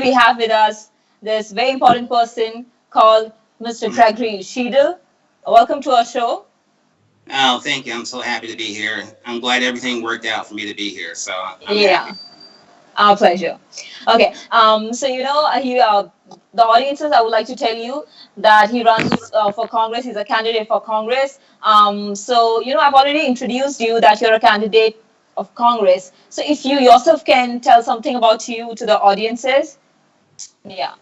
we have with us this very important person called Mr. Gregory Sheedle. Welcome to our show. Oh, thank you. I'm so happy to be here. I'm glad everything worked out for me to be here. So I'm Yeah, happy. our pleasure. Okay, so the audiences, I would like to tell you that he runs for Congress. He's a candidate for Congress. I've already introduced you that you're a candidate of Congress. So if you yourself can tell something about you to the audiences, yeah.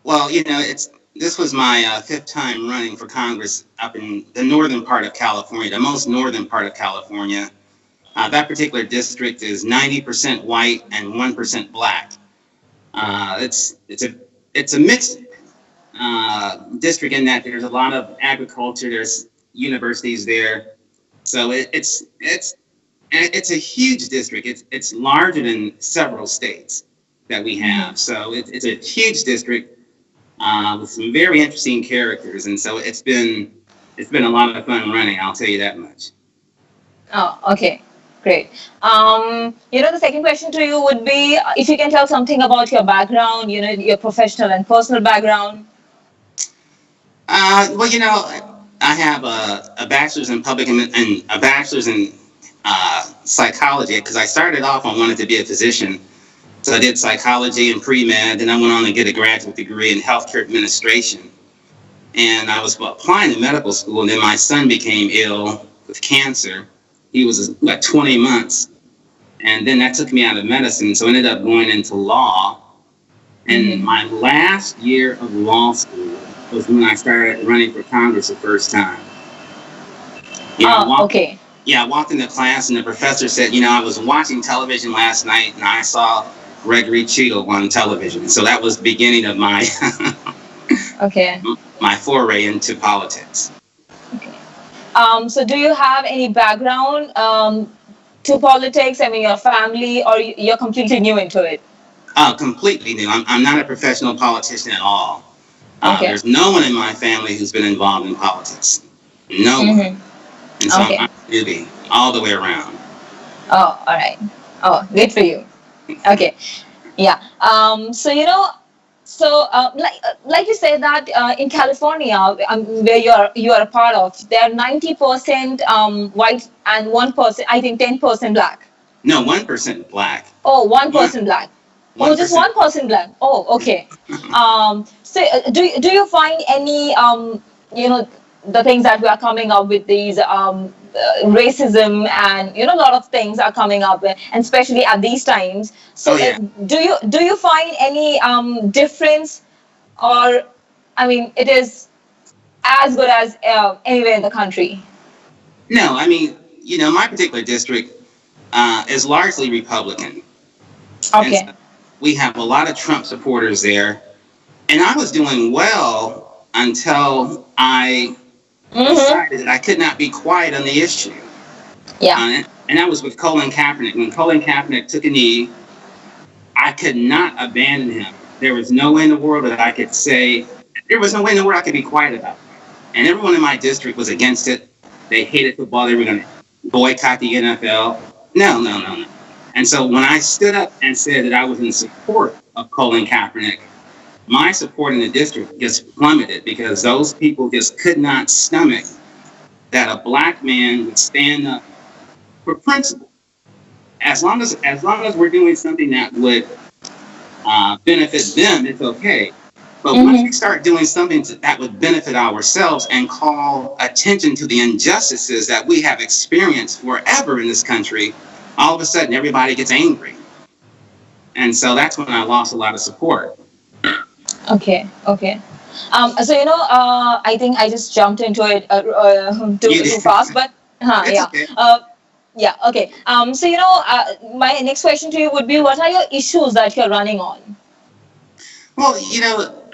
Well, it's this was my fifth time running for Congress up in the northern part of California, the most northern part of California. That particular district is 90% white and 1% black. It's a mixed district in that there's a lot of agriculture. There's universities there, so it's a huge district. It's larger than several states that we have. So it's a huge district with some very interesting characters, and so it's been a lot of fun running. I'll tell you that much. Oh, okay. Great. The second question to you would be if you can tell something about your background, your professional and personal background. Well, I have a bachelor's in and a bachelor's in psychology because I started off on wanting to be a physician. So I did psychology and pre-med, then I went on to get a graduate degree in healthcare administration. And I was applying to medical school, and then my son became ill with cancer. He was like 20 months. And then that took me out of medicine, so I ended up going into law. And my last year of law school was when I started running for Congress the first time. Okay. Yeah, I walked into class and the professor said, I was watching television last night and I saw Gregory Cheadle on television. So that was the beginning of my Okay. my foray into politics. Okay. So do you have any background to politics? I mean, your family, or you're completely new into it? Completely new. I'm not a professional politician at all. Okay. There's no one in my family who's been involved in politics. No one. And so Okay. I'm a newbie all the way around. Oh, all right. Oh, good for you. Okay. Yeah. Like you said that in California, where you are a part of, there are 90% white and 1%, I think 10% black. No, 1% black. Oh, 1% black. Oh, just 1%. 1% black. Oh, okay. Do you find any the things that we are coming up with these racism and a lot of things are coming up, and especially at these times. So Oh, yeah. do you find any difference, or I mean it is as good as anywhere in the country? No, I mean, my particular district is largely Republican. And Okay. so we have a lot of Trump supporters there. And I was doing well until I decided that I could not be quiet on the issue. Yeah. And that was with Colin Kaepernick. When Colin Kaepernick took a knee, I could not abandon him. There was no way in the world that I could say, there was no way in the world I could be quiet about it. And everyone in my district was against it. They hated football. They were going to boycott the NFL. No. And so when I stood up and said that I was in support of Colin Kaepernick, my support in the district just plummeted because those people just could not stomach that a black man would stand up for principle. As long as we're doing something that would benefit them, it's okay. But once we start doing something that would benefit ourselves and call attention to the injustices that we have experienced forever in this country, all of a sudden everybody gets angry. And so that's when I lost a lot of support. Okay. I think I just jumped into it too fast, but It's yeah. okay. Yeah. Okay. My next question to you would be, what are your issues that you're running on? Well,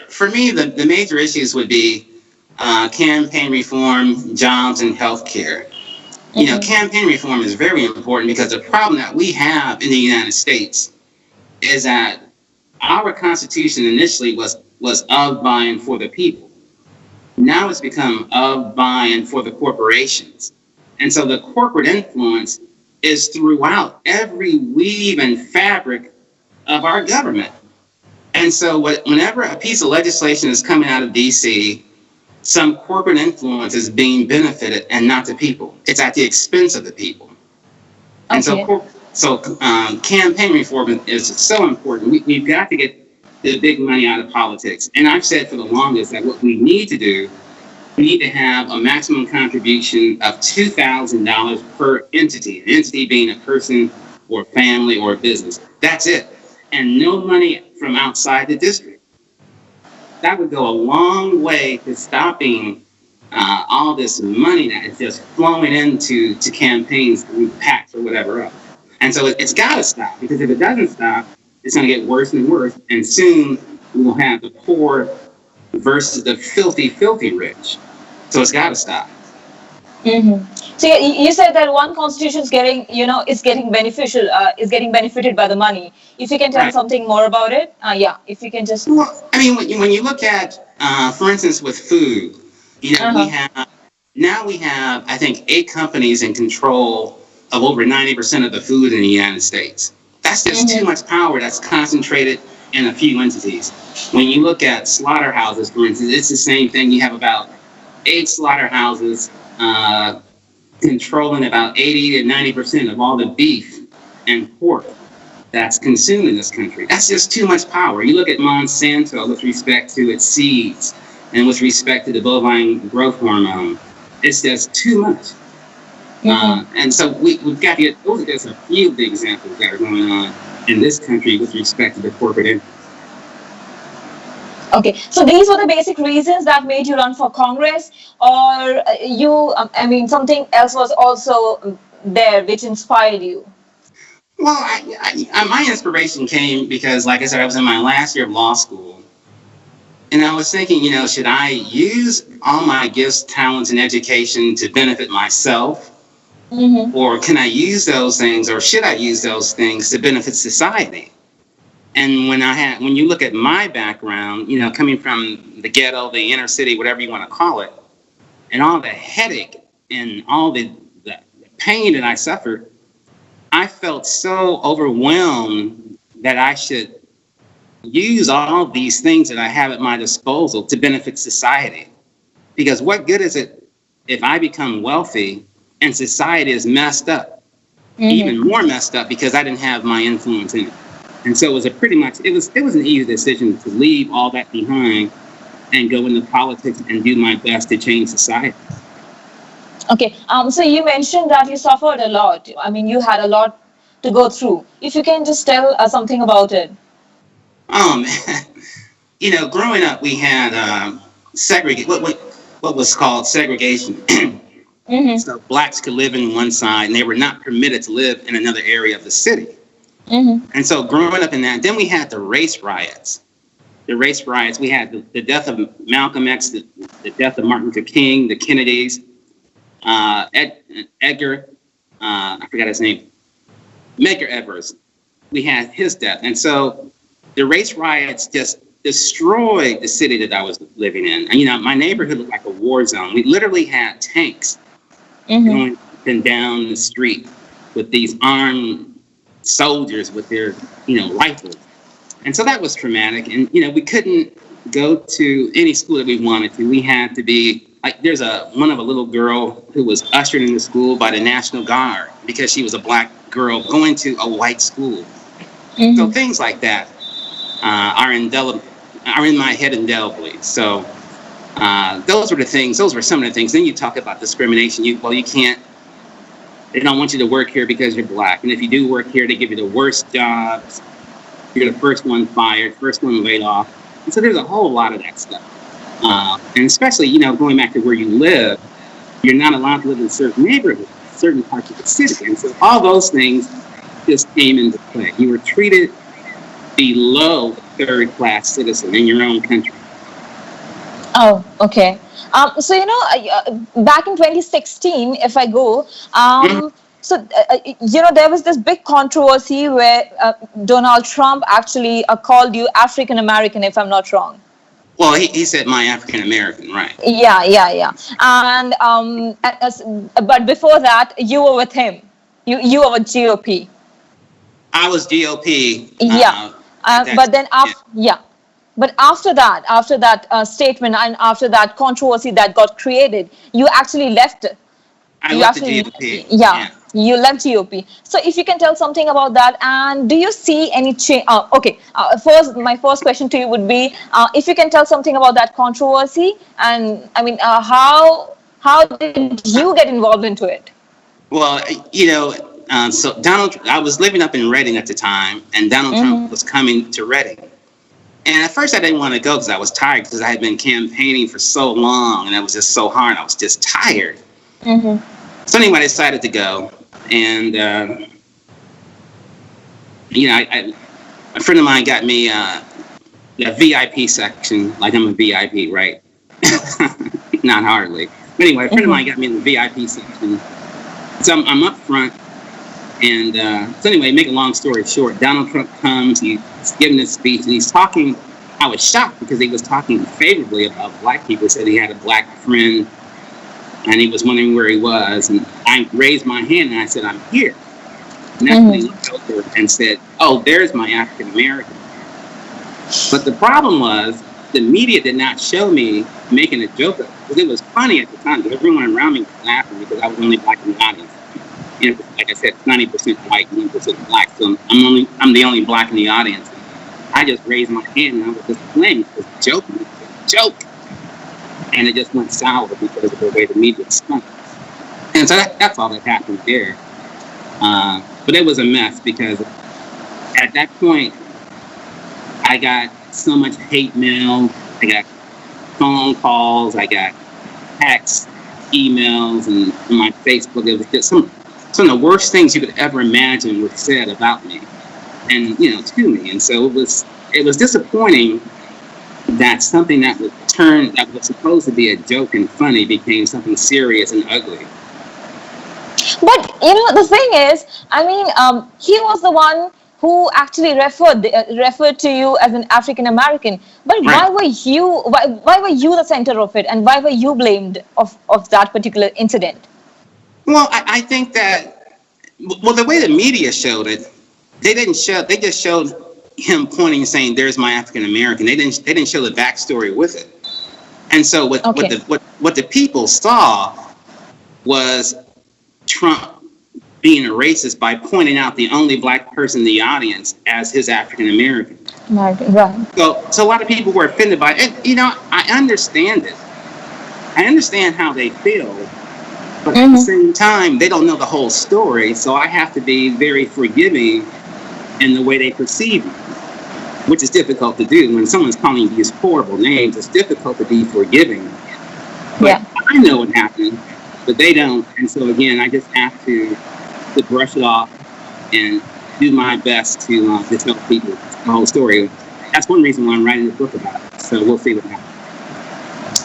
for me, the major issues would be campaign reform, jobs, and healthcare. Campaign reform is very important because the problem that we have in the United States is that our Constitution initially was of, by, and for the people. Now it's become of, by, and for the corporations. And so the corporate influence is throughout every weave and fabric of our government. And And so whenever a piece of legislation is coming out of D.C., some corporate influence is being benefited and not the people. It's at the expense of the people. And Okay. campaign reform is so important. We've got to get the big money out of politics. And I've said for the longest that what we need to do, we need to have a maximum contribution of $2,000 per entity, an entity being a person or family or a business. That's it. And no money from outside the district. That would go a long way to stopping all this money that is just flowing into campaigns through PACs or whatever else. And so it's got to stop, because if it doesn't stop, it's going to get worse and worse. And soon we will have the poor versus the filthy, filthy rich. So it's got to stop. So you said that one constitution is getting, is getting beneficial, is getting benefited by the money. If you can tell Right. something more about it, yeah. If you can just. Well, I mean, when you look at, for instance, with food, we have, I think, 8 companies in control of over 90% of the food in the United States. That's just too much power that's concentrated in a few entities. When you look at slaughterhouses, for instance, it's the same thing. You have about 8 slaughterhouses controlling about 80 to 90% of all the beef and pork that's consumed in this country. That's just too much power. You look at Monsanto with respect to its seeds and with respect to the bovine growth hormone. It's just too much. And so we've got to get, those are just a few of the examples that are going on in this country with respect to the corporate interests. Okay, so these were the basic reasons that made you run for Congress, or something else was also there which inspired you? Well, my inspiration came because, like I said, I was in my last year of law school. And I was thinking, should I use all my gifts, talents, and education to benefit myself? Or can I use those things, or should I use those things to benefit society? And when you look at my background, coming from the ghetto, the inner city, whatever you want to call it, and all the headache and all the pain that I suffered, I felt so overwhelmed that I should use all these things that I have at my disposal to benefit society. Because what good is it if I become wealthy and society is messed up, even more messed up, because I didn't have my influence in it? And so it was it was an easy decision to leave all that behind and go into politics and do my best to change society. Okay, so you mentioned that you suffered a lot. I mean, you had a lot to go through. If you can just tell us something about it. Growing up, we had what was called segregation. So blacks could live in one side, and they were not permitted to live in another area of the city. And so growing up in that, then we had the race riots. We had the death of Malcolm X, the death of Martin Luther King, the Kennedys, Edgar, I forgot his name, Medgar Evers. We had his death. And so the race riots just destroyed the city that I was living in. And, my neighborhood looked like a war zone. We literally had tanks going up and down the street with these armed soldiers with their, rifles. And so that was traumatic. And, we couldn't go to any school that we wanted to. We had to be, like, there's one of a little girl who was ushered into school by the National Guard because she was a black girl going to a white school. So things like that are in my head indelibly. So those were some of the things. Then you talk about discrimination. You can't, they don't want you to work here because you're black. And if you do work here, they give you the worst jobs. You're the first one fired, first one laid off. And so there's a whole lot of that stuff. And especially, going back to where you live, you're not allowed to live in certain neighborhoods, certain parts of the city. And so all those things just came into play. You were treated below third-class citizen in your own country. Oh, okay. So, back in 2016, if I go, there was this big controversy where Donald Trump actually called you African American, if I'm not wrong. Well, he said my African American, right? Yeah. And but before that, you were with him. You were with GOP. I was GOP. Yeah. But then after, yeah. But after that statement and after that controversy that got created, you actually left. I You left the actually, GOP. yeah, Yeah. you left GOP. So if you can tell something about that, and do you see any change? Okay, first, my first question to you would be, if you can tell something about that controversy, and I mean, how did you get involved into it? Well, so I was living up in Reading at the time, and Donald Trump was coming to Reading. And at first I didn't want to go because I was tired because I had been campaigning for so long and it was just so hard. I was just tired. So anyway, I decided to go. And, a friend of mine got me a VIP section, like I'm a VIP, right? Not hardly. But anyway, a friend of mine got me in the VIP section. So I'm up front. And so anyway, make a long story short, Donald Trump comes, he's giving his speech, and he's talking. I was shocked because he was talking favorably about black people. He said he had a black friend, and he was wondering where he was. And I raised my hand, and I said, I'm here. And that's when he looked over and said, oh, there's my African American. But the problem was, the media did not show me making a joke of it, because it was funny at the time, because everyone around me was laughing because I was only black in the audience. Like I said, 90% white, 1% black. So I'm the only black in the audience. I just raised my hand and I was just playing. It was a joke. And it just went sour because of the way the media spun. And so that's all that happened there. But it was a mess because at that point, I got so much hate mail. I got phone calls. I got texts, emails, and on my Facebook. It was just some of the worst things you could ever imagine were said about me and, to me. And so it was disappointing that something that was supposed to be a joke and funny became something serious and ugly. But, the thing is, I mean, he was the one who actually referred to you as an African American. But Right. why were you the center of it, and why were you blamed of that particular incident? Well, I think that, the way the media showed it, they just showed him pointing and saying, there's my African American. They didn't show the backstory with it. And so what the people saw was Trump being a racist by pointing out the only black person in the audience as his African American. Right. So a lot of people were offended by it. And, I understand it. I understand how they feel. But at the same time, they don't know the whole story, so I have to be very forgiving in the way they perceive me, which is difficult to do. When someone's calling you these horrible names, it's difficult to be forgiving. But I know what happened, but they don't. And so again, I just have to brush it off and do my best to tell people the whole story. That's one reason why I'm writing a book about it. So we'll see what happens.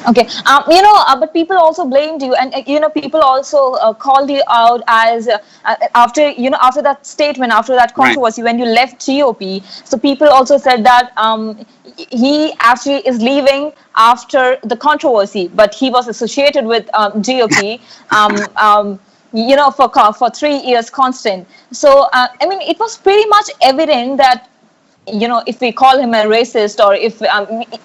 Okay, but people also blamed you, and people also called you out as after that statement, after that controversy, when you left GOP. So people also said that he actually is leaving after the controversy, but he was associated with GOP. For 3 years constant. So it was pretty much evident that, if we call him a racist, or if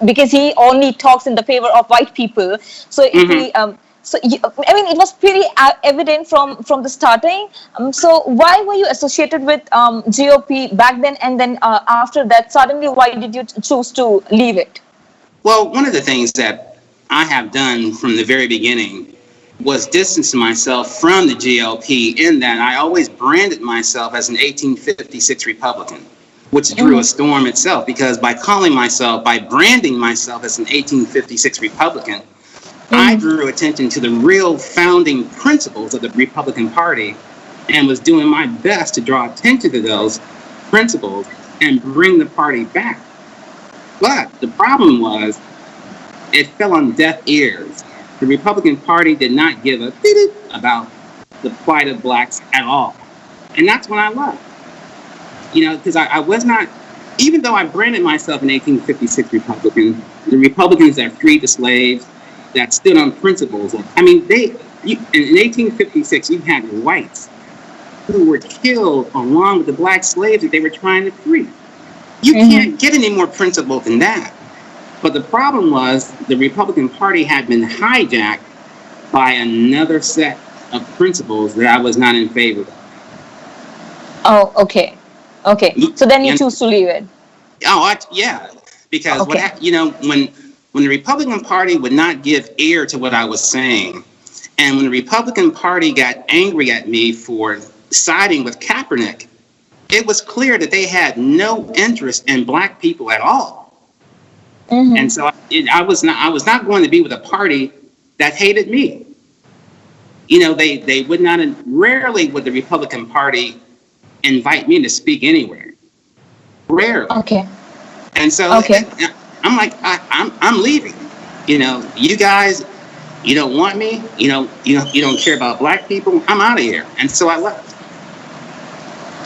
because he only talks in the favor of white people. So if we, it was pretty evident from the starting. So why were you associated with GOP back then, and then after that, suddenly, why did you choose to leave it? Well, one of the things that I have done from the very beginning was distance myself from the GOP, in that I always branded myself as an 1856 Republican. Which drew a storm itself, because by branding myself as an 1856 Republican, I drew attention to the real founding principles of the Republican Party and was doing my best to draw attention to those principles and bring the party back. But the problem was, it fell on deaf ears. The Republican Party did not give a beep about the plight of blacks at all. And that's when I left. Because I was not, even though I branded myself an 1856 Republican, the Republicans that freed the slaves, that stood on principles. In 1856, you had whites who were killed along with the black slaves that they were trying to free. You can't get any more principled than that. But the problem was the Republican Party had been hijacked by another set of principles that I was not in favor of. Oh, okay. Okay. So then you And, choose to leave it. yeah, because Okay. when the Republican Party would not give ear to what I was saying, and when the Republican Party got angry at me for siding with Kaepernick, it was clear that they had no interest in black people at all. Mm-hmm. And so I was not going to be with a party that hated me. They would not, rarely would the Republican Party invite me to speak anywhere. Rarely. Okay. And so Okay. I'm like, I'm leaving. You guys, you don't want me. You don't care about black people. I'm out of here. And so I left.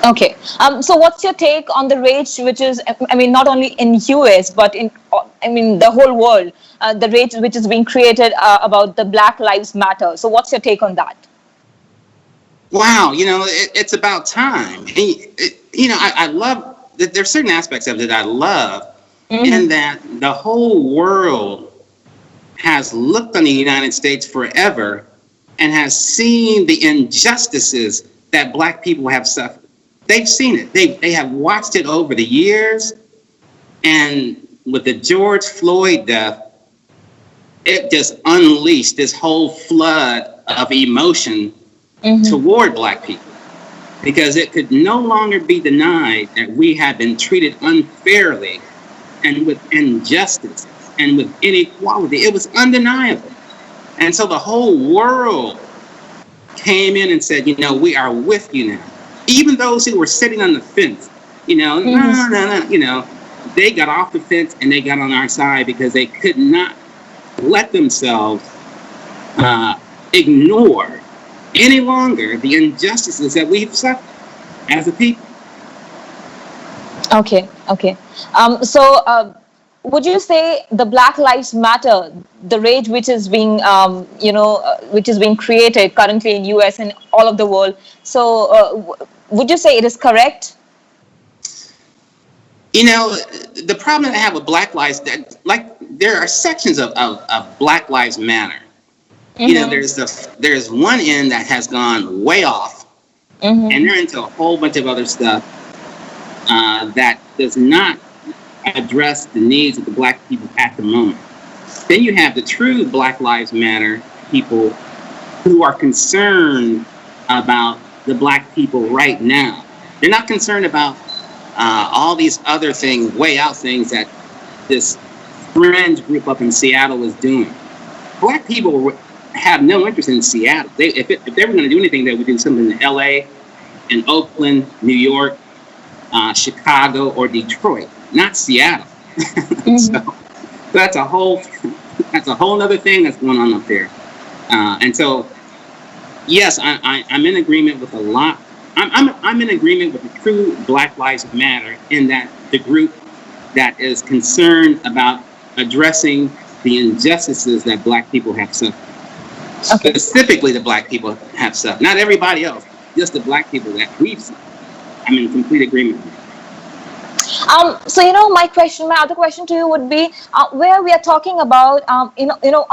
Okay. So what's your take on the rage, which is, I mean, not only in US, but the whole world, the rage which is being created about the Black Lives Matter. So what's your take on that? Wow, it's about time. And, I love that there's certain aspects of it that I love, in that the whole world has looked on the United States forever and has seen the injustices that black people have suffered. They've seen it. They have watched it over the years. And with the George Floyd death, it just unleashed this whole flood of emotion toward black people, because it could no longer be denied that we have been treated unfairly and with injustice and with inequality. It was undeniable. And so the whole world came in and said, we are with you now. Even those who were sitting on the fence, no, they got off the fence and they got on our side, because they could not let themselves ignore any longer the injustices that we've suffered as a people. Okay. So would you say the Black Lives Matter, the rage which is being, which is being created currently in US and all of the world, so would you say it is correct? The problem that I have with Black Lives, there are sections of Black Lives Matter. There's one end that has gone way off, and they're into a whole bunch of other stuff that does not address the needs of the black people at the moment. Then you have the true Black Lives Matter people who are concerned about the black people right now. They're not concerned about all these other things, way out things that this fringe group up in Seattle is doing. Black people have no interest in Seattle. If they were going to do anything, they would do something in LA, in Oakland, New York, Chicago, or Detroit, not Seattle. So that's a whole other thing that's going on up there. And so, yes, I'm in agreement with a lot. I'm in agreement with the true Black Lives Matter, in that the group that is concerned about addressing the injustices that black people have suffered. Okay. Specifically, the black people have suffered. Not everybody else, just the black people that we've suffered. I'm in complete agreement with. So my other question to you would be, where we are talking about, on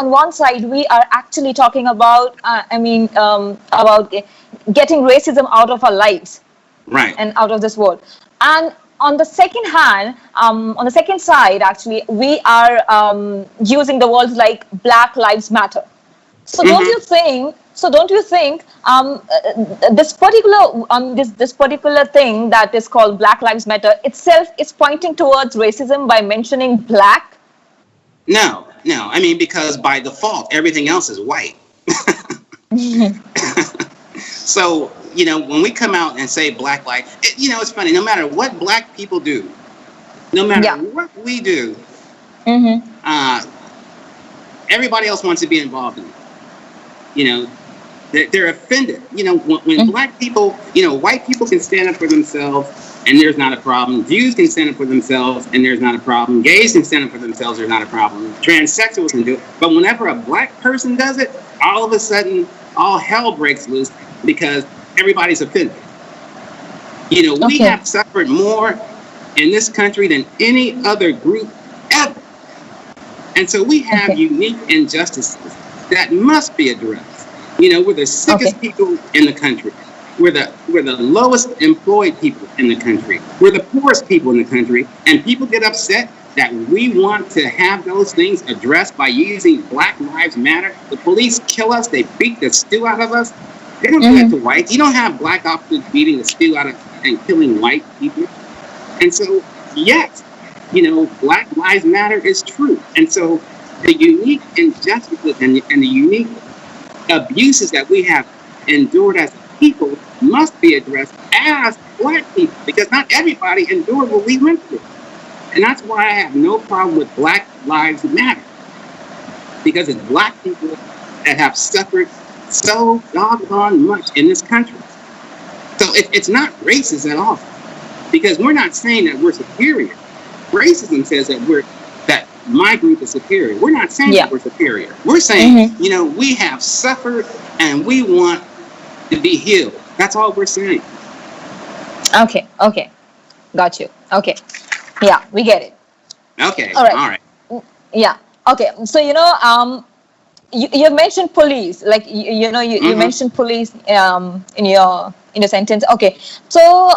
one side we are actually talking about, about getting racism out of our lives, right, and out of this world, and on the second hand, on the second side, actually, we are using the words like Black Lives Matter. So don't you think? This particular thing that is called Black Lives Matter itself is pointing towards racism by mentioning black? No. I mean, because by default, everything else is white. So, when we come out and say black lives, it's funny. No matter what black people do, no matter what we do, everybody else wants to be involved in it. They're offended. When black people, white people can stand up for themselves and there's not a problem. Jews can stand up for themselves and there's not a problem. Gays can stand up for themselves, there's not a problem. Transsexuals can do it. But whenever a black person does it, all of a sudden, all hell breaks loose, because everybody's offended. We have suffered more in this country than any other group ever. And so we have Okay. unique injustices that must be addressed. We're the Okay. sickest people in the country. We're the lowest employed people in the country. We're the poorest people in the country. And people get upset that we want to have those things addressed by using Black Lives Matter. The police kill us. They beat the stew out of us. They don't do that Mm-hmm. to whites. You don't have black officers beating the stew out of and killing white people. And so, yes, Black Lives Matter is true. And so the unique injustices and the unique abuses that we have endured as people must be addressed as Black people, because not everybody endured what we went through. And that's why I have no problem with Black Lives Matter, because it's Black people that have suffered so doggone much in this country. So it's not racist at all, because we're not saying that we're superior. Racism says that my group is superior. We're not saying Yeah. that we're superior. We're saying, Mm-hmm. we have suffered and we want to be healed. That's all we're saying. Okay. Okay. Got you. Okay. Yeah, we get it. Okay, All right. all right. Yeah. Okay. So you mentioned police, like you Mm-hmm. mentioned police in your sentence. Okay. So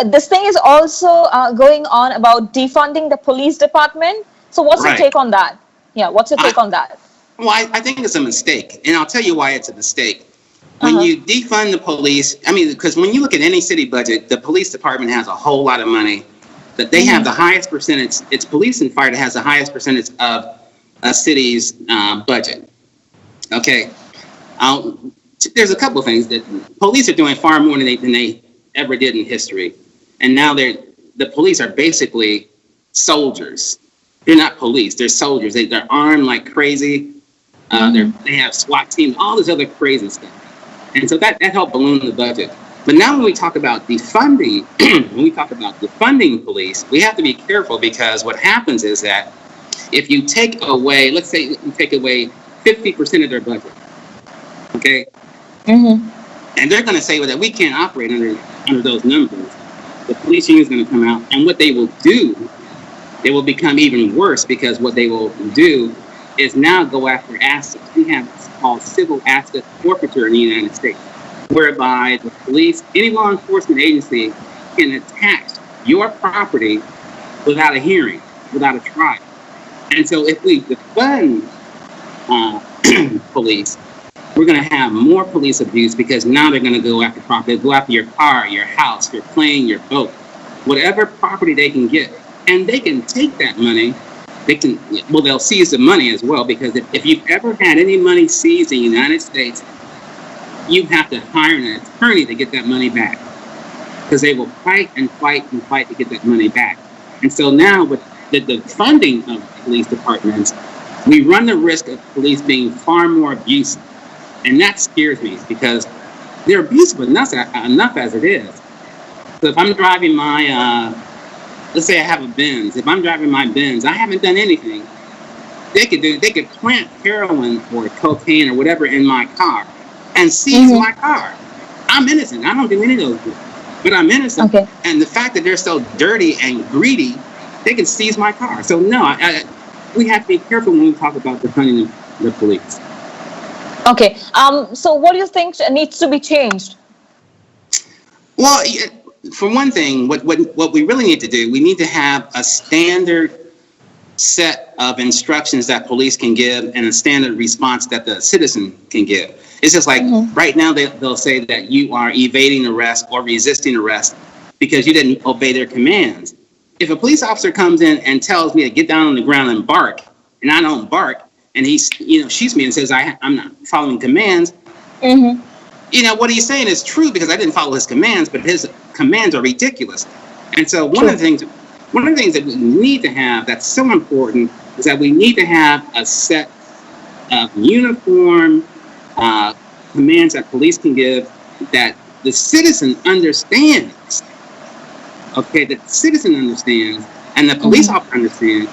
this thing is also going on about defunding the police department. So what's your Right. take on that? Yeah. What's your I, take on that? well, I think it's a mistake, and I'll tell you why it's a mistake. Uh When huh. you defund the police, because when you look at any city budget, the police department has a whole lot of money. That they have Mm-hmm. the highest percentage. It's police and fire that has the highest percentage of a city's budget. Okay, there's a couple of things that police are doing far more than they ever did in history, and now the police are basically soldiers. They're not police; they're soldiers. They're armed like crazy. They have SWAT teams, all this other crazy stuff, and so that helped balloon the budget. But now when we talk about defunding, police, we have to be careful, because what happens is that if you take away, let's say you take away 50% of their budget, okay, Mm-hmm. and they're going to say, well, that we can't operate under those numbers. The police union is going to come out, and what they will do, they will become even worse, because what they will do is now go after assets. We have what's called civil asset forfeiture in the United States, whereby the police, any law enforcement agency, can attach your property without a hearing, without a trial. And so if we defund uh, police, we're going to have more police abuse, because now they're going to go after property. They go after your car, your house, your plane, your boat, whatever property they can get. And they can take that money. They'll seize the money as well, because if you've ever had any money seized in the United States, you have to hire an attorney to get that money back, because they will fight and fight and fight to get that money back. And so now with the funding of police departments, we run the risk of police being far more abusive. And that scares me, because they're abusive enough as it is. So if I'm driving let's say I have a Benz. If I'm driving my Benz, I haven't done anything. They could plant heroin or cocaine or whatever in my car and seize Mm-hmm. my car. I'm innocent. I don't do any of those things, but I'm innocent. Okay. And the fact that they're so dirty and greedy, they can seize my car. So no, we have to be careful when we talk about defunding the police. Okay. So what do you think needs to be changed? Well, for one thing, what we really need to do, we need to have a standard set of instructions that police can give, and a standard response that the citizen can give. It's just like right now they'll say that you are evading arrest or resisting arrest because you didn't obey their commands. If a police officer comes in and tells me to get down on the ground and bark, and I don't bark, and he shoots me and says I'm not following commands, Mm-hmm. what he's saying is true, because I didn't follow his commands, but his commands are ridiculous. And so one True. of the things that we need to have that's so important is that we need to have a set of uniform commands that police can give, that the citizen understands. Okay, that the citizen understands and the police officer understands.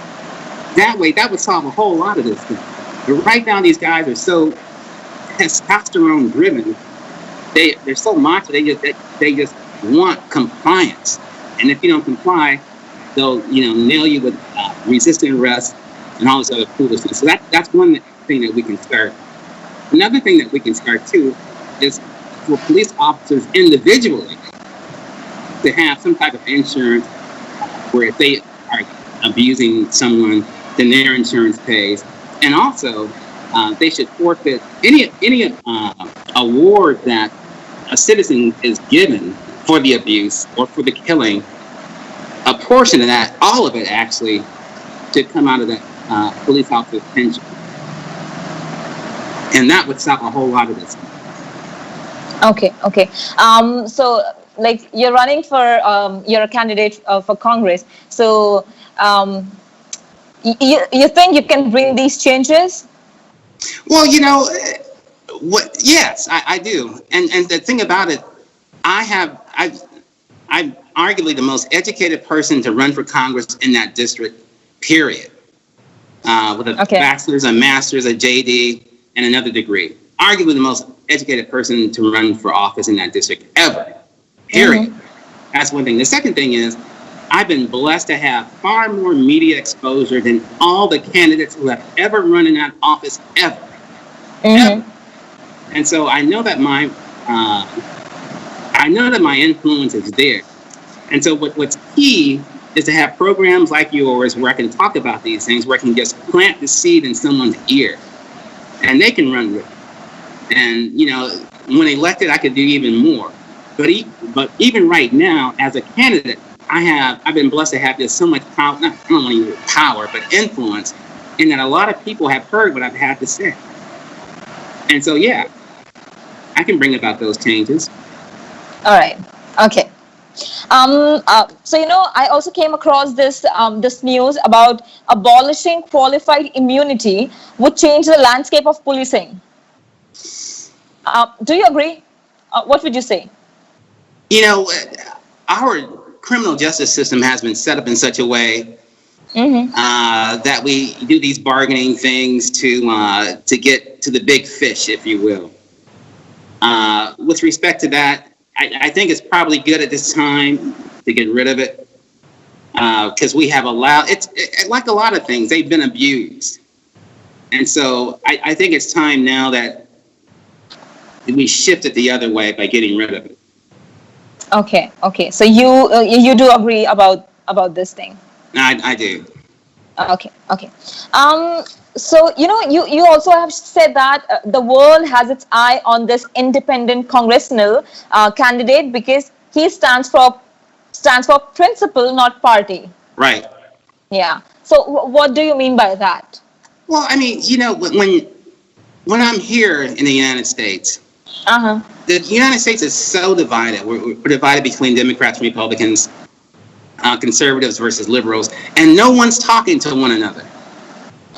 That way, that would solve a whole lot of this stuff. But right now, these guys are so testosterone driven. They're so macho. They just want compliance. And if you don't comply, they'll nail you with resisting arrest, and all this other foolishness. So that's one thing that we can start. Another thing that we can start too is for police officers individually to have some type of insurance where if they are abusing someone, then their insurance pays. And also, they should forfeit any award that a citizen is given for the abuse or for the killing. A portion of that, all of it actually, should come out of that police officer's pension. And that would stop a whole lot of this. Okay, okay. So, like, you're running for, you're a candidate for Congress. So, you think you can bring these changes? Well, yes, I do. And the thing about it, I'm arguably the most educated person to run for Congress in that district, period. With a bachelor's, a master's, a JD, and another degree. Arguably the most educated person to run for office in that district ever, period. Mm-hmm. That's one thing. The second thing is, I've been blessed to have far more media exposure than all the candidates who have ever run in that office ever. Mm-hmm. Ever. And so I know that my influence is there. And so what's key is to have programs like yours where I can talk about these things, where I can just plant the seed in someone's ear, and they can run with it. And when elected, I could do even more. But even right now, as a candidate, I've been blessed to have just so much power. I don't want to use power, but influence, in that a lot of people have heard what I've had to say. And so, yeah, I can bring about those changes. All right. Okay. So, I also came across this news about abolishing qualified immunity would change the landscape of policing. Do you agree? What would you say? Our criminal justice system has been set up in such a way that we do these bargaining things to get to the big fish, if you will. With respect to that, I think it's probably good at this time to get rid of it because we have allowed like a lot of things, they've been abused. And so I think it's time now that we shift it the other way by getting rid of it. Okay. So you do agree about this thing? I do. Okay. So you also have said that the world has its eye on this independent congressional candidate because he stands for principle, not party. Right. Yeah. So what do you mean by that? Well, I mean, when I'm here in the United States, the United States is so divided. We're divided between Democrats and Republicans, conservatives versus liberals, and no one's talking to one another.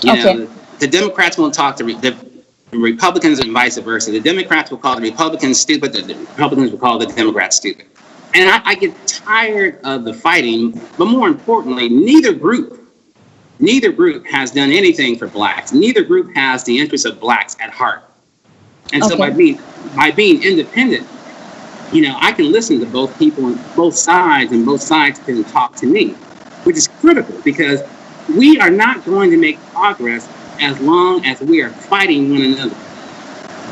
The Democrats won't talk to the Republicans and vice versa. The Democrats will call the Republicans stupid. The Republicans will call the Democrats stupid. And I get tired of the fighting, but more importantly, neither group has done anything for blacks. Neither group has the interests of blacks at heart. And so by being independent, I can listen to both people on both sides, and both sides can talk to me, which is critical because we are not going to make progress as long as we are fighting one another.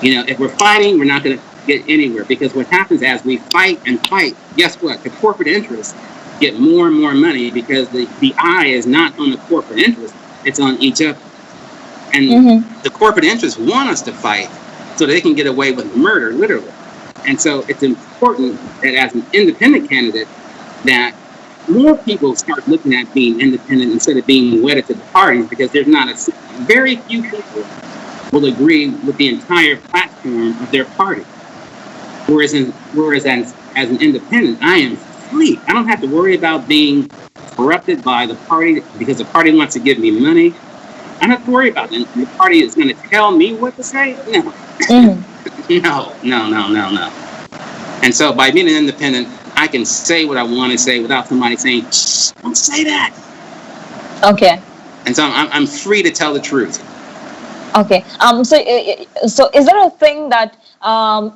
If we're fighting, we're not going to get anywhere because what happens as we fight and fight, guess what? The corporate interests get more and more money because the eye is not on the corporate interest, it's on each other. And the corporate interests want us to fight so they can get away with murder, literally. And so it's important that as an independent candidate, that more people start looking at being independent instead of being wedded to the parties, because there's not very few people will agree with the entire platform of their party. Whereas as an independent, I am free. I don't have to worry about being corrupted by the party because the party wants to give me money. I don't have to worry about it. The party is going to tell me what to say? No. No. And so by being an independent, I can say what I want to say without somebody saying, shh, don't say that. Okay. And so I'm free to tell the truth. Okay. So is there a thing that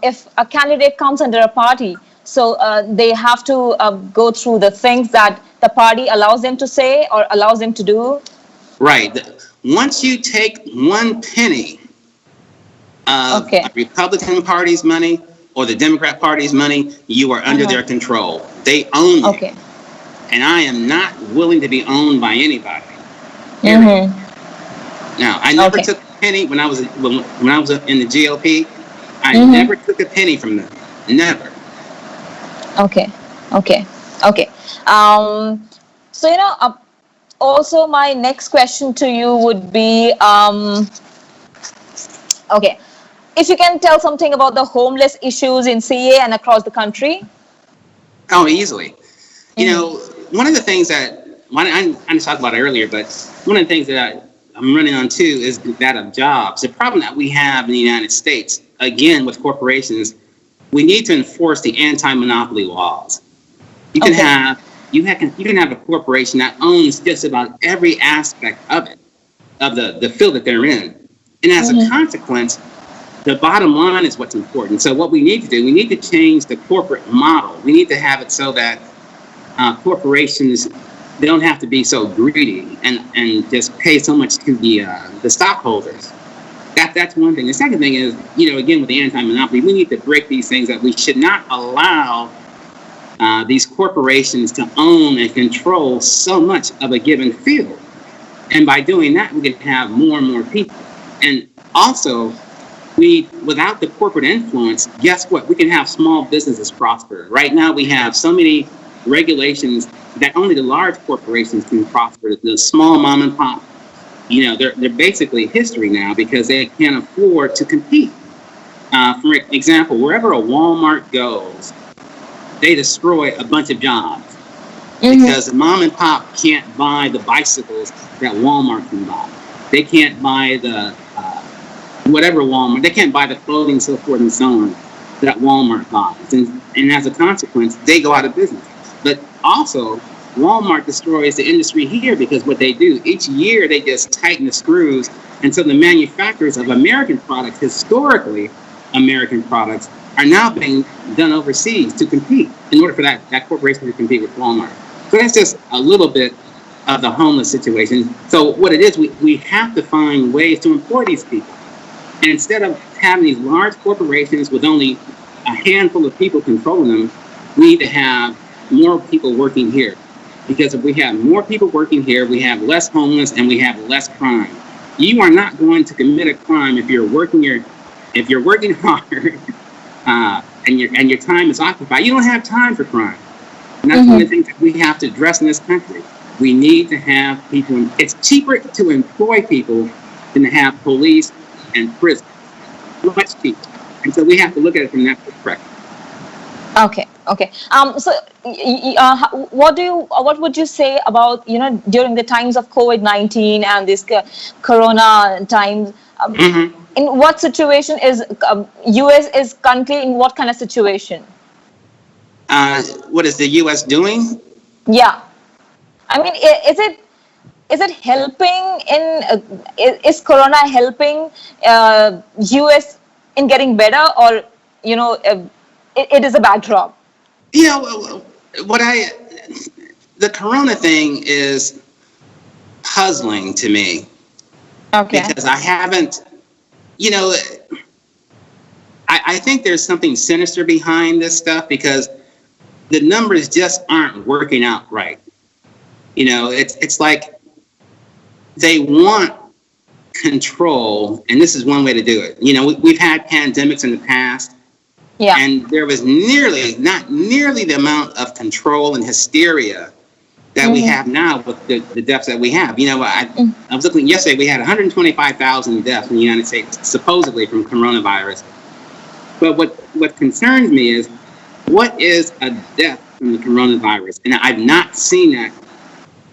if a candidate comes under a party, so they have to go through the things that the party allows them to say or allows them to do? Right. once you take 1 penny of Okay. a Republican Party's money or the Democrat Party's money, you are under their control. They own you. Okay. And I am not willing to be owned by anybody. Mm-hmm. Now, I never Okay. took a penny when I was in the GOP. I Mm-hmm. never took a penny from them. Never. Okay. Okay. Okay. So also my next question to you would be okay, if you can tell something about the homeless issues in CA and across the country. Oh, easily. You Mm-hmm. know, one of the things that I talked about it earlier, but one of the things that I'm running on too is that of jobs. The problem that we have in the United States, again, with corporations, we need to enforce the anti-monopoly laws. You can Okay. have you can have a corporation that owns just about every aspect of it, of the field that they're in, and as a Mm-hmm. consequence, the bottom line is what's important. So what we need to do, we need to change the corporate model. We need to have it so that corporations, they don't have to be so greedy and just pay so much to the stockholders. That's one thing. The second thing is, again, with the anti-monopoly, we need to break these things that we should not allow these corporations to own and control so much of a given field. And by doing that, we can have more and more people. And also, without the corporate influence, guess what? We can have small businesses prosper. Right now, we have so many regulations that only the large corporations can prosper. The small mom and pop, they're basically history now because they can't afford to compete. For example, wherever a Walmart goes, they destroy a bunch of jobs because the mom and pop can't buy the bicycles that Walmart can buy. They can't buy the whatever Walmart, they can't buy the clothing, so forth and so on, that Walmart buys. And as a consequence, they go out of business. But also, Walmart destroys the industry here because what they do, each year they just tighten the screws. And so the manufacturers of American products, historically American products, are now being done overseas to compete in order for that corporation to compete with Walmart. So that's just a little bit of the homeless situation. So what it is, we have to find ways to employ these people. And instead of having these large corporations with only a handful of people controlling them, we need to have more people working here. Because if we have more people working here, we have less homeless and we have less crime. You are not going to commit a crime if you're working hard and your time is occupied. You don't have time for crime. And that's one of the things that we have to address in this country. We need to have people. It's cheaper to employ people than to have police and prison. Much cheaper. And so we have to look at it from that perspective. Okay. Okay. So, what would you say about during the times of COVID-19 and this Corona times? In what situation is U.S. is currently in what kind of situation? What is the U.S. doing? Yeah, I mean, is it helping is Corona helping U.S. in getting better, or it is a backdrop? Yeah, the Corona thing is puzzling to me. Okay. Because I haven't, I think there's something sinister behind this stuff because the numbers just aren't working out right. It's like they want control, and this is one way to do it. We've had pandemics in the past. Yeah. And there was not nearly the amount of control and hysteria that we have now with the deaths that we have. I was looking yesterday, we had 125,000 deaths in the United States, supposedly from coronavirus. But what concerns me is, what is a death from the coronavirus? And I've not seen that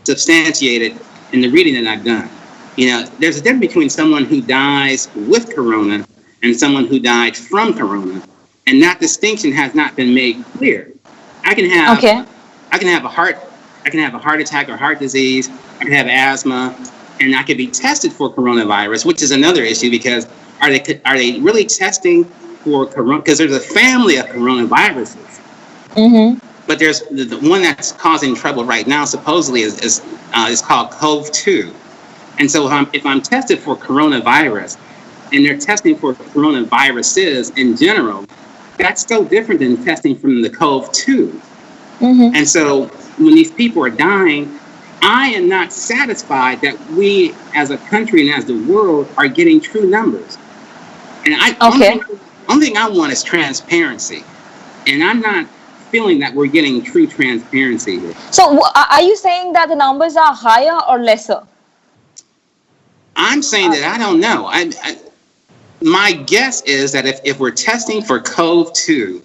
substantiated in the reading that I've done. There's a difference between someone who dies with corona and someone who died from corona. And that distinction has not been made clear. I can have a heart attack or heart disease. I can have asthma, and I could be tested for coronavirus, which is another issue because are they really testing for corona? Because there's a family of coronaviruses. But there's the one that's causing trouble right now. Supposedly is called COV2, And so if I'm tested for coronavirus, and they're testing for coronaviruses in general, that's so different than testing from the CoV-2. Mm-hmm. And so when these people are dying, I am not satisfied that we as a country and as the world are getting true numbers. And Okay. only thing I want is transparency. And I'm not feeling that we're getting true transparency here. So, are you saying that the numbers are higher or lesser? I'm saying that I don't know. My guess is that if we're testing for CoV-2,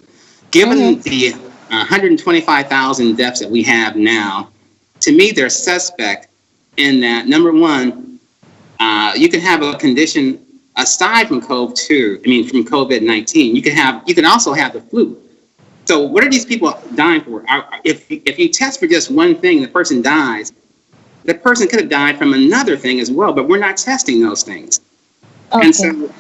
given Mm-hmm. the 125,000 deaths that we have now, to me, they're suspect in that, number one, you can have a condition aside from CoV-2, from COVID-19. You can also have the flu. So what are these people dying for? If you test for just one thing, the person dies, the person could have died from another thing as well, but we're not testing those things. Okay. And so,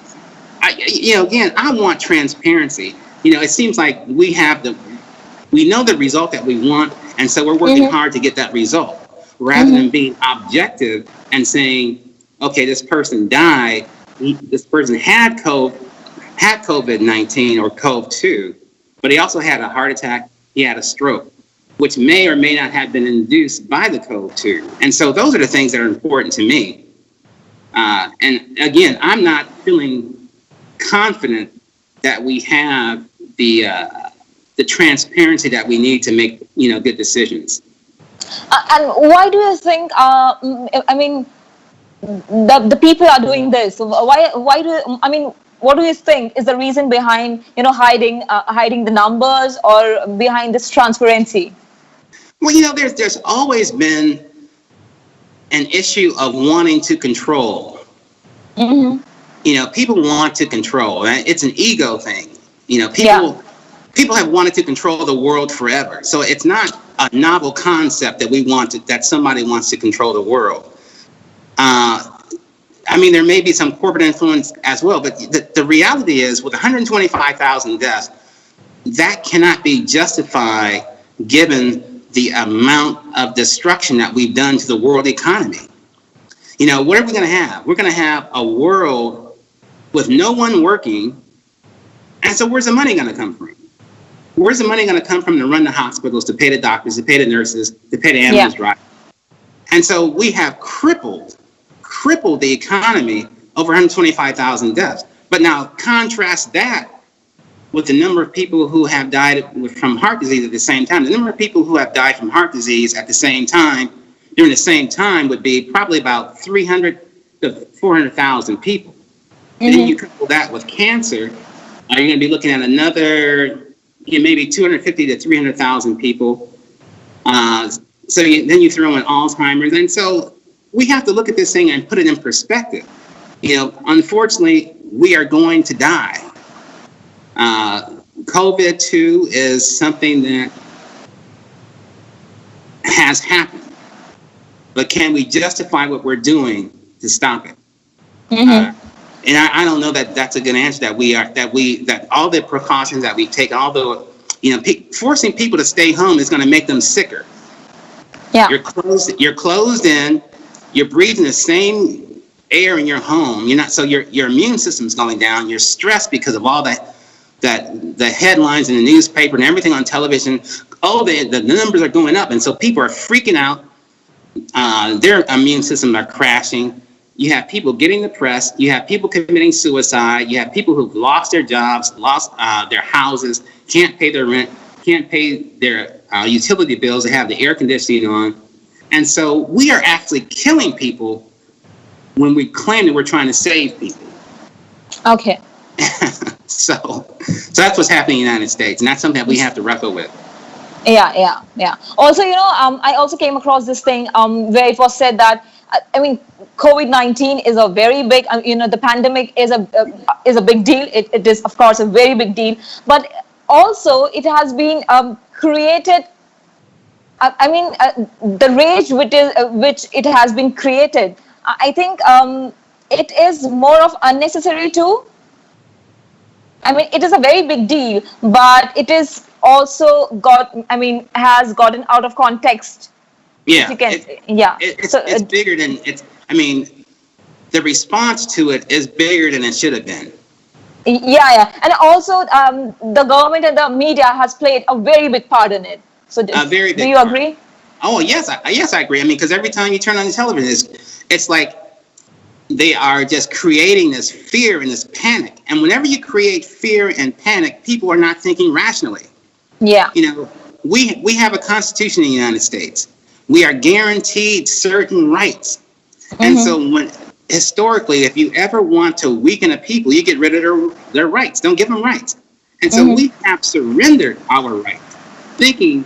again, I want transparency. It seems like we know the result that we want, and so we're working hard to get that result, rather than being objective and saying, okay, this person died, this person had COVID-19 or CoV-2, but he also had a heart attack, he had a stroke, which may or may not have been induced by the CoV-2. And so those are the things that are important to me. And again, I'm not feeling confident that we have the transparency that we need to make good decisions. And why do you think? The people are doing this. Why do what do you think is the reason behind hiding the numbers or behind this transparency? Well, there's always been an issue of wanting to control. Mm-hmm. People want to control. It's an ego thing. People have wanted to control the world forever. So it's not a novel concept that somebody wants to control the world. There may be some corporate influence as well, but the reality is, with 125,000 deaths, that cannot be justified given the amount of destruction that we've done to the world economy. What are we going to have? We're going to have a world with no one working. And so where's the money going to come from? Where's the money going to come from to run the hospitals, to pay the doctors, to pay the nurses, to pay the ambulance drivers? And so we have crippled the economy over 125,000 deaths. But now contrast that with the number of people who have died from heart disease at the same time. The number of people who have died from heart disease at the same time, during the same time, would be probably about 300 to 400,000 people. And then you couple that with cancer, you're going to be looking at another maybe 250 to 300,000 people. So then you throw in Alzheimer's. And so we have to look at this thing and put it in perspective. Unfortunately, we are going to die. COVID-2 is something that has happened. But can we justify what we're doing to stop it? And I don't know that that's a good answer. That all the precautions that we take, forcing people to stay home is going to make them sicker. Yeah. You're closed in. You're breathing the same air in your home. So your immune system's going down. You're stressed because of all that the headlines in the newspaper and everything on television. The numbers are going up, and so people are freaking out. Their immune systems are crashing. You have people getting depressed. You have people committing suicide. You have people who've lost their jobs, lost their houses, can't pay their rent, can't pay their utility bills. They have the air conditioning on. And so we are actually killing people when we claim that we're trying to save people. Okay. So that's what's happening in the United States, and that's something that we have to wrestle with. Yeah. Also, I also came across this thing where it was said that COVID-19 is a very big, the pandemic is a big deal. It is, of course, a very big deal. But also, it has been created. The rage which it has been created. I think it is more of unnecessary too. It is a very big deal, but it is also has gotten out of context. Yeah. You can, it's bigger than it's. the response to it is bigger than it should have been. Yeah, yeah. And also, the government and the media has played a very big part in it. So, A very do big you part. agree? Oh yes, I agree. I mean, because every time you turn on the television, it's like they are just creating this fear and this panic. And whenever you create fear and panic, people are not thinking rationally. Yeah. You know, we have a constitution in the United States. We are guaranteed certain rights. And Mm-hmm. so when historically, if you ever want to weaken a people, you get rid of their rights. Don't give them rights. And so Mm-hmm. we have surrendered our rights, thinking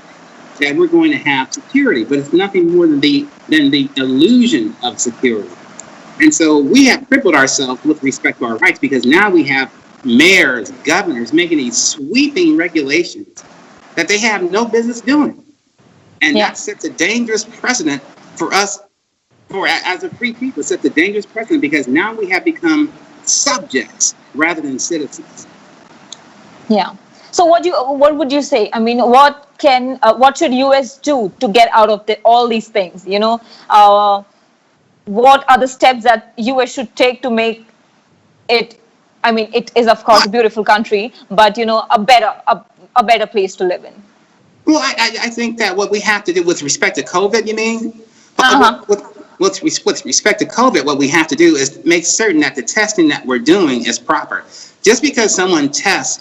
that we're going to have security, but it's nothing more than the illusion of security. And so we have crippled ourselves with respect to our rights because now we have mayors, governors making these sweeping regulations that they have no business doing. And Yeah. that sets a dangerous precedent for us, for as a free people, sets a dangerous precedent because now we have become subjects rather than citizens. Yeah. So, what would you say? I mean, what should US do to get out of all these things? What are the steps that US should take to make it? I mean, it is of course Well, a beautiful country, but a better place to live in. I think that what we have to do with respect to COVID, you mean? Uh-huh. With respect to COVID, what we have to do is make certain that the testing that we're doing is proper. Just because someone tests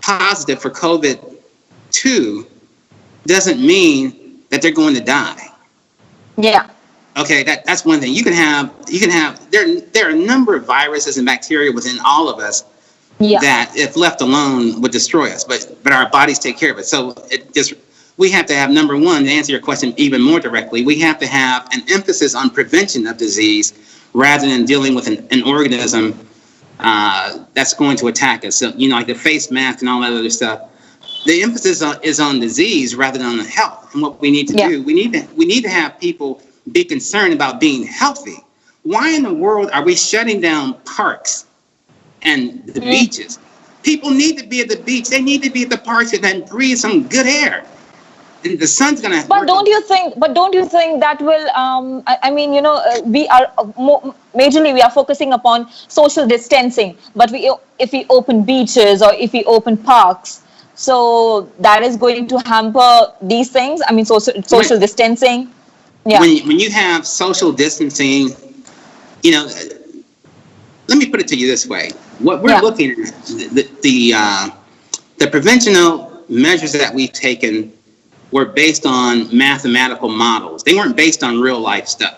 positive for COVID-2 doesn't mean that they're going to die. Yeah. Okay, that's one thing. There are a number of viruses and bacteria within all of us Yeah. that, if left alone, would destroy us. But our bodies take care of it. So we have to have, number one, to answer your question even more directly, we have to have an emphasis on prevention of disease rather than dealing with an organism that's going to attack us. So, like the face mask and all that other stuff. The emphasis is on disease rather than on health. And what we need to Yeah. do, we need to have people be concerned about being healthy. Why in the world are we shutting down parks and the beaches? People need to be at the beach. They need to be at the parks and breathe some good air. And the sun's gonna. But don't you think? But don't you think that will? I mean, we are majorly we are focusing upon social distancing. But if we open beaches or if we open parks, so that is going to hamper these things. I mean, social distancing. Yeah. When you have social distancing, you know, let me put it to you this way: what we're looking at, the preventional measures that we've taken were based on mathematical models. They weren't based on real life stuff.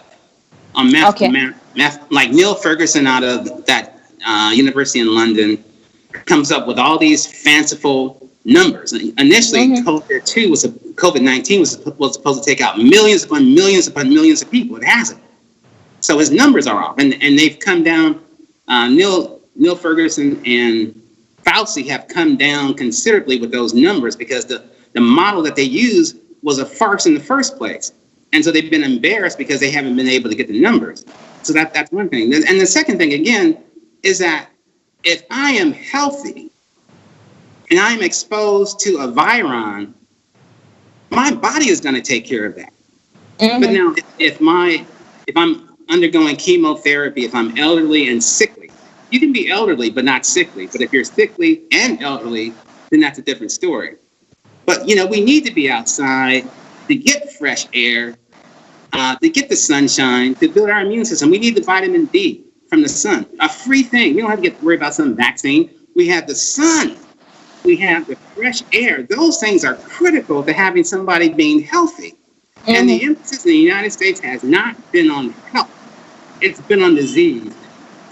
On math, like Neil Ferguson out of that university in London comes up with all these fanciful numbers. Initially, COVID-19 was supposed to take out millions upon millions upon millions of people. It hasn't. So his numbers are off, and they've come down. Neil Ferguson and Fauci have come down considerably with those numbers because the model that they used was a farce in the first place. And so they've been embarrassed because they haven't been able to get the numbers. So that's one thing. And the second thing, again, is that if I am healthy and I'm exposed to a viron, my body is going to take care of that. Mm-hmm. But now, if I'm undergoing chemotherapy, if I'm elderly and sickly, you can be elderly but not sickly. But if you're sickly and elderly, then that's a different story. But, we need to be outside to get fresh air, to get the sunshine, to build our immune system. We need the vitamin D from the sun, a free thing. We don't have to worry about some vaccine. We have the sun. We have the fresh air. Those things are critical to having somebody being healthy. Mm-hmm. And the emphasis in the United States has not been on health. It's been on disease.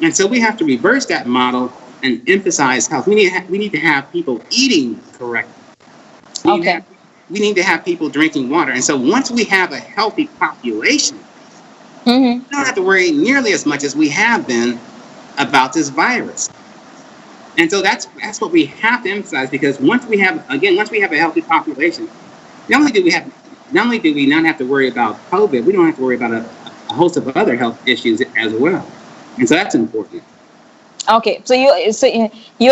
And so we have to reverse that model and emphasize health. We need to have people eating correctly. We need to have people drinking water. And so once we have a healthy population, we don't have to worry nearly as much as we have been about this virus. And so that's what we have to emphasize, because once we have a healthy population, not only do we not have to worry about COVID, we don't have to worry about a host of other health issues as well. And so that's important. Okay, so you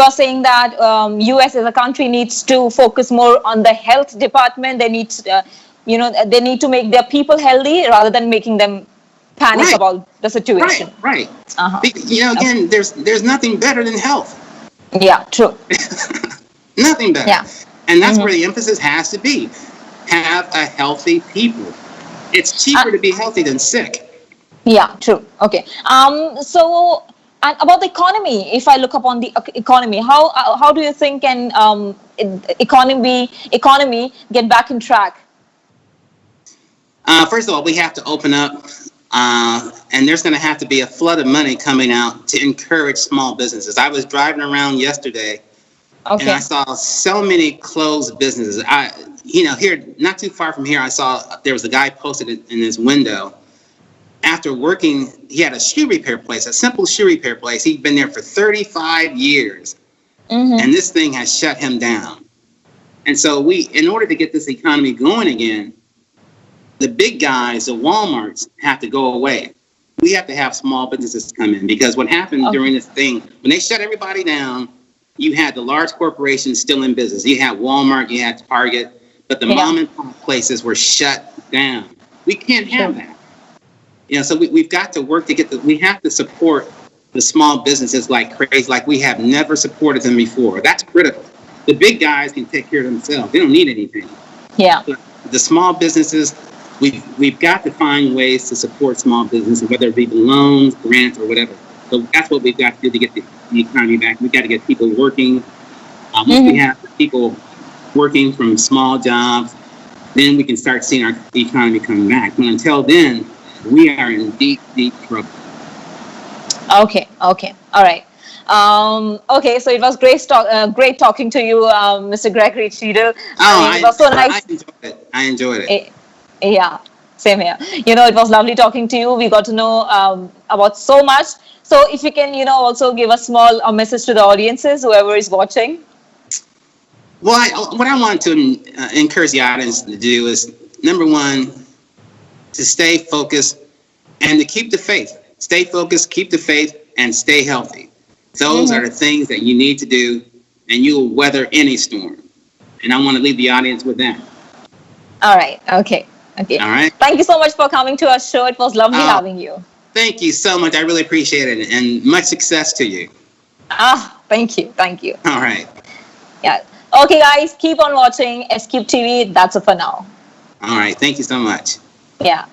are saying that U.S. as a country needs to focus more on the health department. They need, they need to make their people healthy rather than making them panic Right, about the right, situation. right. Uh-huh. Again, there's nothing better than health. Yeah, true. Nothing better. Yeah. And that's Mm-hmm. where the emphasis has to be. Have a healthy people. It's cheaper to be healthy than sick. Yeah, true. Okay. So, and about the economy, if I look upon the economy, how do you think can economy get back in track? First of all, we have to open up, and there's going to have to be a flood of money coming out to encourage small businesses. I was driving around yesterday, and I Okay. saw so many closed businesses. Here, not too far from here, I saw there was a guy posted in his window. After working, he had a shoe repair place, a simple shoe repair place. He'd been there for 35 years, Mm-hmm. and this thing has shut him down. And so in order to get this economy going again, the big guys, the Walmarts, have to go away. We have to have small businesses come in, because what happened Okay. during this thing, when they shut everybody down, you had the large corporations still in business. You had Walmart, you had Target, but the Yeah. mom and pop places were shut down. We can't have True. that. So we've got to work to we have to support the small businesses like crazy, like we have never supported them before. That's critical. The big guys can take care of themselves. They don't need anything. Yeah. But the small businesses, we've got to find ways to support small businesses, whether it be loans, grants, or whatever. So that's what we've got to do to get the economy back. We've got to get people working. Once we Mm-hmm. have people working from small jobs, then we can start seeing our economy coming back. But until then, we are in deep, deep trouble. Okay. Okay. All right. Okay. So it was great talking to you, Mr. Gregory Cheadle. I Oh, mean, it was so I nice. enjoyed it. I enjoyed it. Eh, Yeah, same here. It was lovely talking to you. We got to know about so much. So if you can, also give a small message to the audiences, whoever is watching. Well, what I want to encourage the audience to do is, number one, to stay focused and to keep the faith. Stay focused, keep the faith, and stay healthy. Those are Mm-hmm. the things that you need to do, and you will weather any storm. And I want to leave the audience with that. All right. Okay. Okay. All right? Thank you so much for coming to our show. It was lovely Oh, having you. thank you so much. I really appreciate it, and much success to you. Thank you. Thank you. All right. Yeah. Okay, guys, keep on watching SCube TV. That's it for now. All right. Thank you so much. Yeah.